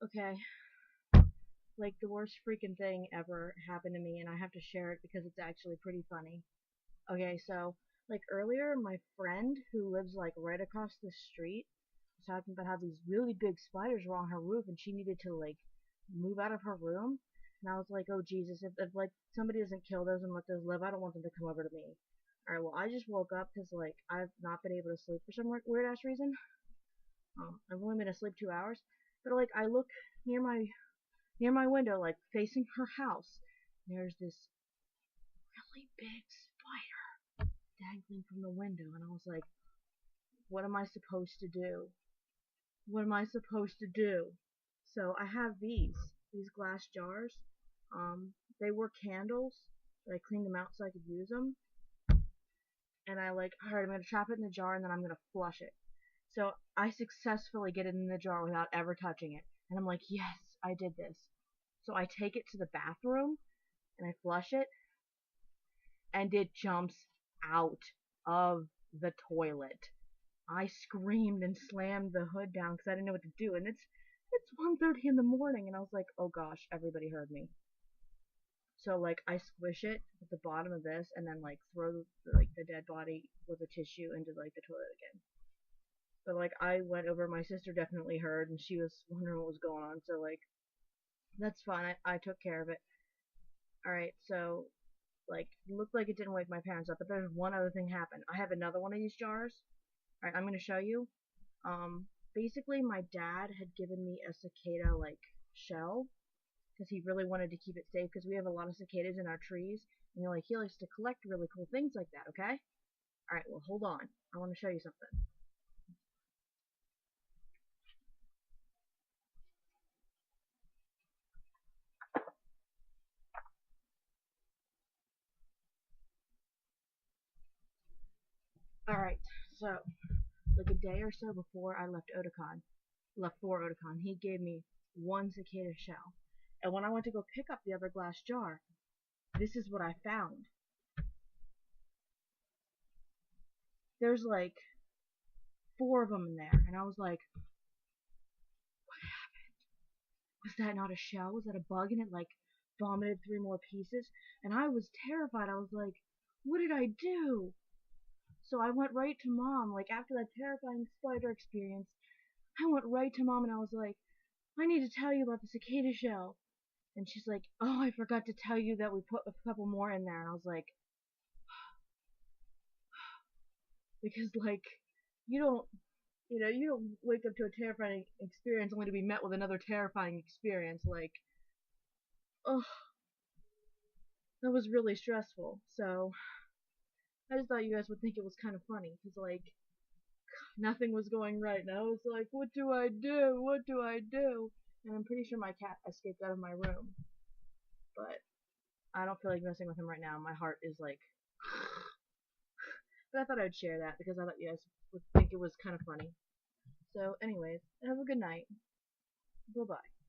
Okay, like the worst freaking thing ever happened to me, and I have to share it because it's actually pretty funny. Okay, so like earlier, my friend who lives like right across the street was talking about how these really big spiders were on her roof, and she needed to like move out of her room. And I was like, oh Jesus, if like somebody doesn't kill those and let those live, I don't want them to come over to me. Alright, well I just woke up because like I've not been able to sleep for some weird ass reason. I've only been asleep 2 hours, but like I look near my near my window, like facing her house. There's this really big spider dangling from the window, and I was like, what am I supposed to do? What am I supposed to do? So I have these glass jars. They were candles, but I cleaned them out so I could use them. And I like, alright, I'm gonna trap it in the jar and then I'm gonna flush it. So I successfully get it in the jar without ever touching it. And I'm like, yes, I did this. So I take it to the bathroom and I flush it, and it jumps out of the toilet. I screamed and slammed the hood down because I didn't know what to do, and it's 1:30 in the morning, and I was like, oh gosh, everybody heard me. So like I squish it at the bottom of this, and then like throw like the dead body with a tissue into like the toilet again. But like I went over, my sister definitely heard, and she was wondering what was going on. So like that's fine. I took care of it. All right, so like looked like it didn't wake my parents up, but there's one other thing happened. I have another one of these jars. All right, I'm gonna show you. Basically, my dad had given me a cicada like shell because he really wanted to keep it safe because we have a lot of cicadas in our trees, and like he likes to collect really cool things like that. Okay. All right. Well, hold on. I want to show you something. All right. So, like a day or so before I left for Otakon, he gave me one cicada shell, and when I went to go pick up the other glass jar, this is what I found. There's like four of them in there, and I was like, was that not a shell? Was that a bug? And it like vomited three more pieces. And I was terrified. I was like, what did I do? So I went right to mom. Like after that terrifying spider experience, I went right to mom and I was like, I need to tell you about the cicada shell. And she's like, oh, I forgot to tell you that we put a couple more in there. And I was like, because like, you don't, you don't wake up to a terrifying experience only to be met with another terrifying experience. Like, oh, that was really stressful. So I just thought you guys would think it was kind of funny because like nothing was going right, and I was like, what do I do? What do I do? And I'm pretty sure my cat escaped out of my room, but I don't feel like messing with him right now. My heart is like, but I thought I'd share that because I thought you guys would think it was kind of funny. So, anyways, have a good night. Bye bye.